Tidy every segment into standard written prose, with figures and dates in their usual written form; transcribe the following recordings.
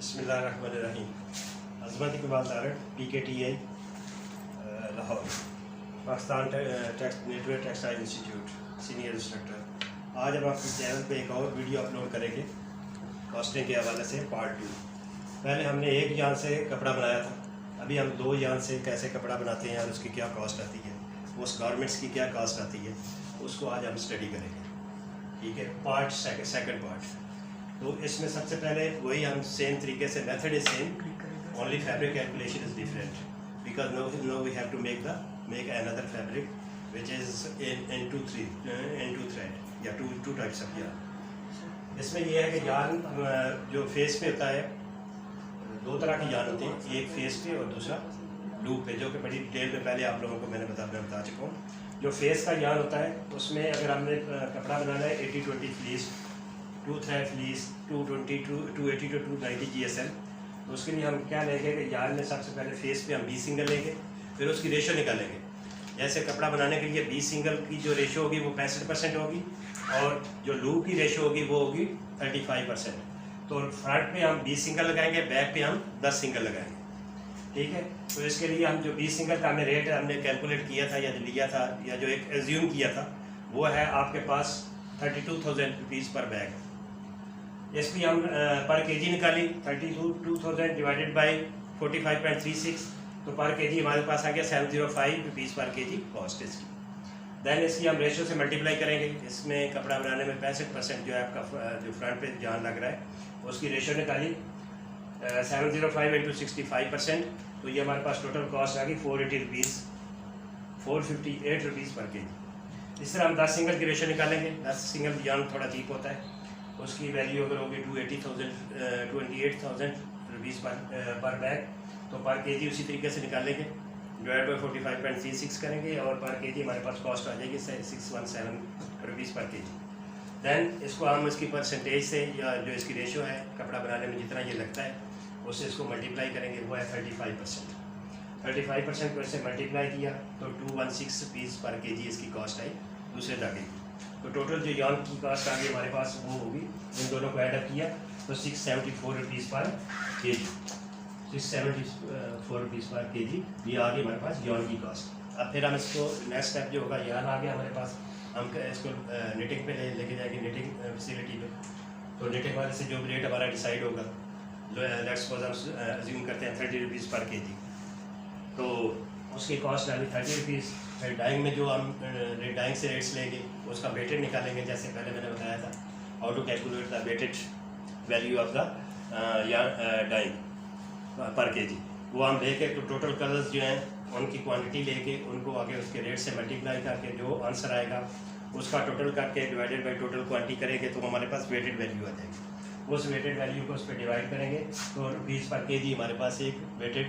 बिस्मिल्लाहिर्रहमानिर्रहीम। Azmat Iqbal Tarar, PKTI Lahore, Pakistan network textile institute, senior instructor. आज हम आपके चैनल पे एक और वीडियो अपलोड करेंगे कॉस्टिंग के हवाले से पार्ट 2। पहले हमने एक यान से कपड़ा बनाया था, अभी हम 2 यान से कैसे कपड़ा बनाते हैं और उसकी क्या कॉस्ट आती है, उस गारमेंट्स की क्या कॉस्ट आती है, उसको आज हम स्टडी करेंगे। ठीक है, पार्ट सेकंड पार्ट। तो इसमें सबसे पहले वही हम सेम तरीके से method is same, only fabric calculation is different because no we have to make another fabric which is in two thread या टू टाइप्स ऑफ यार्न। इसमें यह है कि यार्न जो फेस पे होता है, 2 तरह के यार्न होते हैं, एक फेस पे और दूसरा लूप पे, जो कि बड़ी डिटेल में पहले आप लोगों को मैं बता चुका हूँ। जो फेस का यार्न होता है उसमें अगर हमने कपड़ा बनाना है 80-20 fleece, 2 thread fleece, 280 to 290 GSM, तो उसके लिए हम क्या लेंगे कि यार्न में सबसे पहले फेस पे हम 20 सिंगल लेंगे, फिर उसकी रेशो निकालेंगे। जैसे कपड़ा बनाने के लिए 20 सिंगल की जो रेशो होगी वो 65% होगी और जो लूप की रेशो होगी वो होगी 35%। तो फ्रंट पे हम 20 सिंगल लगाएंगे, बैक पे हम 10 सिंगल लगाएंगे। ठीक है, तो इसके लिए हम जो 20 सिंगल का हमने रेट हमने कैलकुलेट किया था या लिया था या जो एक एज्यूम किया था वो है आपके पास 32,000 रुपीज़ पर बैग। इसकी हम पर केजी निकाली, 32,000 डिवाइडेड बाई 45.36, तो पर केजी हमारे पास आ गया 705 रुपीज़ पर केजी कॉस्ट इसकी। देन इसकी हम रेशो से मल्टीप्लाई करेंगे। इसमें कपड़ा बनाने में 65% जो है आपका जो फ्रंट पे जान लग रहा है उसकी रेशो निकाली, 705 into 65%, तो ये हमारे पास टोटल कॉस्ट आ गई 480 रुपीज़, 458 रुपीज़ पर केजी। इस तरह हम 10 सिंगल की रेशो निकालेंगे। 10 सिंगल यार्न थोड़ा चीप होता है, उसकी वैल्यू अगर होगी 28,000 रुपीज़ पर बैग, तो पर केजी उसी तरीके से निकालेंगे, डिवाइड बाई 45.36 करेंगे और पर केजी हमारे पास कॉस्ट आ जाएगी 617 रुपीज़ पर केजी। दैन इसको हम इसकी परसेंटेज से या जो इसकी रेशो है कपड़ा बनाने में जितना ये लगता है उससे इसको मल्टीप्लाई करेंगे, वो है 35%। 35% को इससे मल्टीप्लाई किया तो 216 रुपीज़ पर केजी इसकी कॉस्ट आई दूसरे धागे की। तो टोटल जो यार्न की कॉस्ट आ गई हमारे पास वो होगी, इन दोनों को ऐडअप किया तो 674 रुपीज़ पर केजी, 674 रुपीज़ पर केजी ये आ गई हमारे पास यार्न की कॉस्ट। अब फिर हम इसको नेक्स्ट स्टेप जो होगा, यार्न आ गया हमारे पास, हम इसको निटिंग पे लेके जाएंगे, निटिंग फैसिलिटी पे। तो निटिंग वाले से जो भी रेट हमारा डिसाइड होगा, जो लेट्स सपोज हम अज्यूम करते हैं 30 रुपीज़ पर केजी, तो उसकी कॉस्ट आ गई 30 रुपीज़। फिर डाइंग में जो हम डाइंग से रेट्स लेंगे उसका वेटेड निकालेंगे, जैसे पहले मैंने बताया था how to calculate the weighted value of the या डाइंग पर केजी। वो हम लेके तो टोटल कलर्स जो हैं उनकी क्वांटिटी लेके उनको आगे उसके रेट से मल्टीप्लाई करके जो आंसर आएगा उसका टोटल करके डिवाइडेड बाई टोटल क्वांटिटी करेंगे तो हमारे पास वेटेड वैल्यू आ जाएगी। उस वेटेड वैल्यू को उस पर डिवाइड करेंगे तो रुपीज़ पर केजी हमारे पास एक वेटेड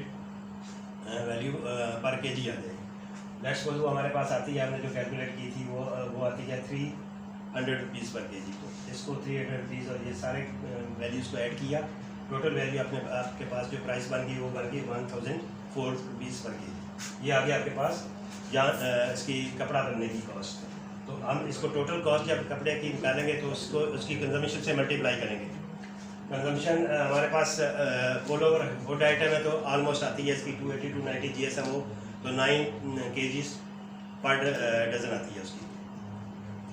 वैल्यू पर केजी आ जाएगी। नेक्स्ट वो हमारे पास आती है, हमने जो कैलकुलेट की थी वो आती है 300 रुपीज़ पर केजी। तो इसको 300 रुपीज़ और ये सारे वैल्यूज़ को ऐड किया, टोटल वैल्यू आपके पास जो प्राइस बन गई वो बन गई 1004 रुपीज़ पर केजी। ये आ गया आपके पास जहाँ इसकी कपड़ा बनने की कॉस्ट। तो हम इसको टोटल कॉस्ट जब कपड़े की निकालेंगे तो उसको उसकी कंजम्पशन से मल्टीप्लाई करेंगे। कंजम्पशन हमारे पास ऑल ओवर गुड आइटम है तो ऑलमोस्ट आती है इसकी 280-290 GSM हो, तो 9 kgs पर डज़न आती है उसकी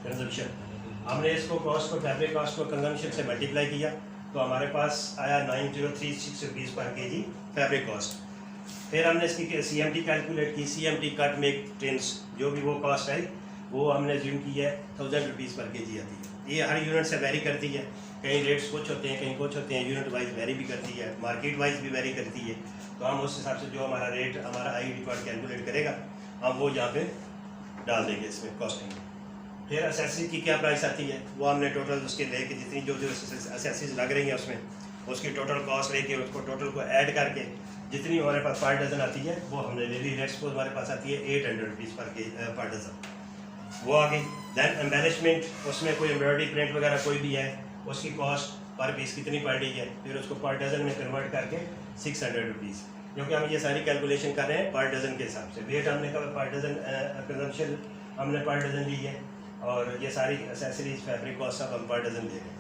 कंजम्पशन। हमने इसको कॉस्ट को फैब्रिक कॉस्ट को कंजम्पशन से मल्टीप्लाई किया तो हमारे पास आया 9036 रुपीज़ पर केजी फैब्रिक कॉस्ट। फिर हमने इसकी CMT कैलकुलेट की, CMT कट मेक ट्रिम्स जो भी वो कॉस्ट आई वो हमने ज्यूम की है 1000 रुपीज़ पर केजी आती है। ये हर यूनिट से वेरी करती है, कहीं रेट्स कुछ होते हैं कहीं कुछ होते हैं, यूनिट वाइज वेरी भी करती है, मार्केट वाइज भी वेरी करती है। तो हम उस हिसाब से जो हमारा रेट हमारा आई रिकॉर्ड कैलकुलेट करेगा हम वो यहाँ पे डाल देंगे इसमें कॉस्टिंग में। फिर एसेसरीज की क्या प्राइस आती है वो हमने टोटल उसके लेके जितनी जो जो एसेसरीज लग रही हैं उसमें उसकी टोटल कॉस्ट लेके उसको टोटल को ऐड करके जितनी हमारे पास पर डज़न आती है वो हमने ले ली। नेक्स्ट को हमारे पास आती है 800 रुपीज़ पर डज़न, वो आ गई। दैन एम्बेलिशमेंट, उसमें कोई एम्ब्रॉयडरी प्रिंट वगैरह कोई भी है उसकी कॉस्ट पर पीस कितनी पड़ रही है, फिर उसको पर डज़न में कन्वर्ट करके 600 रुपीज़, क्योंकि हम ये सारी कैलकुलेशन कर रहे हैं पर डज़न के हिसाब से। वेट हमने कहा पर डज़न, कंजम्पशन हमने पर डज़न ली है और ये सारी एसेसरीज फैब्रिक कॉस्ट सब हम पर डज़न ले रहे हैं।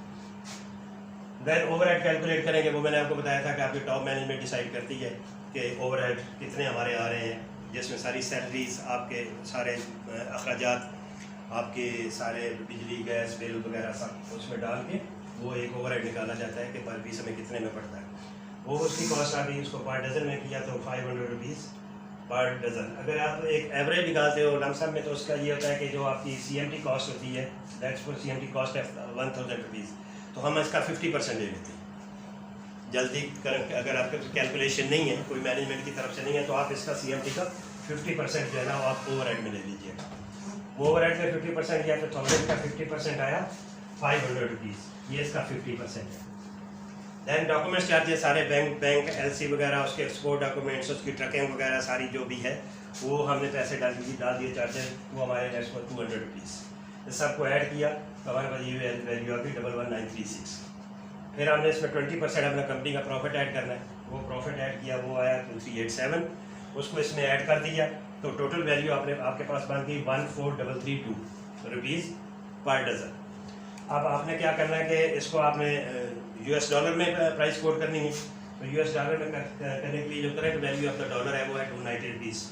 देन ओवरहेड कैलकुलेट करेंगे। वो मैंने आपको बताया था कि आपकी टॉप मैनेजमेंट डिसाइड करती है कि ओवरहेड कितने हमारे आ रहे हैं, जिसमें सारी सैलरीज, आपके सारे अखराजात, आपके सारे बिजली गैस बिल वगैरह सब उसमें डाल के वो एक ओवरहेड निकाला जाता है कि पर पीस हमें कितने में पड़ता है। वो उसकी कॉस्ट आ गई, उसको पर डज़न में किया तो 500 रुपीज़ पर डज़न। अगर आप एक एवरेज निकालते हो लमसम में तो उसका ये होता है कि जो आपकी CMT कॉस्ट होती है, दैट्स फॉर CMT कॉस्ट है 1000 रुपीज़, तो हम इसका 50% ले लेते हैं। जल्दी कर, अगर आपके कैलकुलेशन नहीं है, कोई मैनेजमेंट की तरफ से नहीं है, तो आप इसका CMT का 50% जो है ना वो आप ओवरहेड में ले लीजिएगा। वो ओवरहेड में 50% किया तो 1000 का 50% आया 500 रुपीज़, ये इसका 50% है। दैन डॉक्यूमेंट्स चार्जेस सारे बैंक LC वगैरह, उसके एक्सपोर्ट डॉक्यूमेंट्स, उसकी ट्रकिंग वगैरह सारी जो भी है वो हमने पैसे डाल दिए चार्जेस, वो हमारे नेक्स्ट पर 200 रुपीज़। इस सबको ऐड किया तो हमारे पास ये वैल्यू आ गई 11936। फिर हमने इसमें 20% अपना कंपनी का प्रॉफिट ऐड करना है, वो प्रॉफिट ऐड किया, वो आया 2387, उसको इसमें ऐड कर दिया तो टोटल वैल्यू आपके पास बन गई 14332 रुपीज़ पर डज़न। अब आपने क्या करना है कि इसको आपने US डॉलर में प्राइस कोड करनी है, तो US डॉलर में करने के लिए जो current value of the dollar है वो है 290 रुपीज़।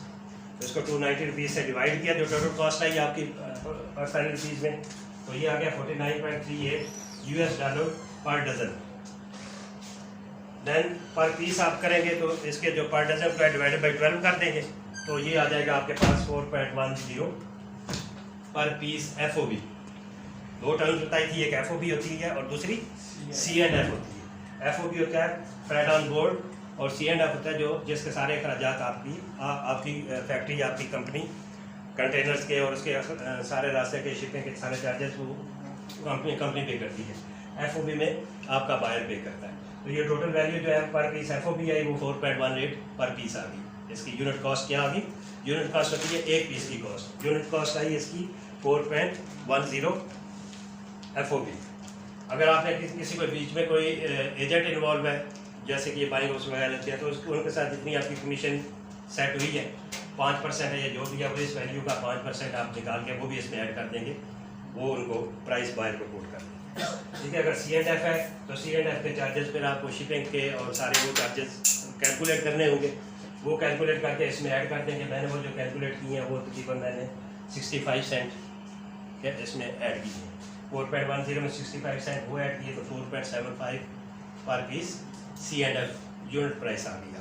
तो इसको 290 रुपीज़ से डिवाइड किया, जो टोटल कॉस्ट आई आपकी पर सारी रुपीज़ में, तो ये आ गया 49.38 US डॉलर पर डज़न। देन पर पीस आप करेंगे तो इसके जो पर डज़न का डिवाइडेड बाई 12 कर देंगे तो ये आ जाएगा आपके पास 4.10 पर पीस FOB। दो टर्म्स बताई थी, एक FOB होती है और दूसरी C&F होती है। FOB होता है फ्रेट ऑन बोर्ड और C&F होता है जो जिसके सारे अखराजात आपकी फैक्ट्री, आपकी कंपनी, कंटेनर्स के और उसके सारे रास्ते के शिपिंग के सारे चार्जेस वो कंपनी पे करती है। FOB में आपका बायर पे करता है। तो ये टोटल वैल्यू जो है पर पीस FOB आई वो 4.18 पर पीस आ गई। इसकी यूनिट कॉस्ट क्या आ गई? यूनिट कॉस्ट होती है एक पीस की कॉस्ट। यूनिट कॉस्ट आई इसकी 4.10 FOB। अगर आपने किसी को बीच में कोई एजेंट इन्वॉल्व है, जैसे कि ये बाइंग हाउस वगैरह लेते हैं, तो उनके साथ जितनी आपकी कमीशन सेट हुई है 5% है, या जो भी है वो इस वैल्यू का 5% आप निकाल के वो भी इसमें ऐड कर देंगे, वो उनको प्राइस बायर को कोट कर देंगे। ठीक है। अगर C&F है तो C&F के चार्जेस फिर आपको शिपिंग के और सारे वो चार्जेस कैलकुलेट करने होंगे, वो कैलकुलेट करके इसमें ऐड कर देंगे। मैंने वो जो कैलकुलेट किए हैं वो तकरीबन मैंने 65 सेंट इसमें ऐड किए हैं। 4.10 में 65 सेंट वो ऐड किए तो 4.75 पर पीस C&F यूनिट प्राइस आ गया।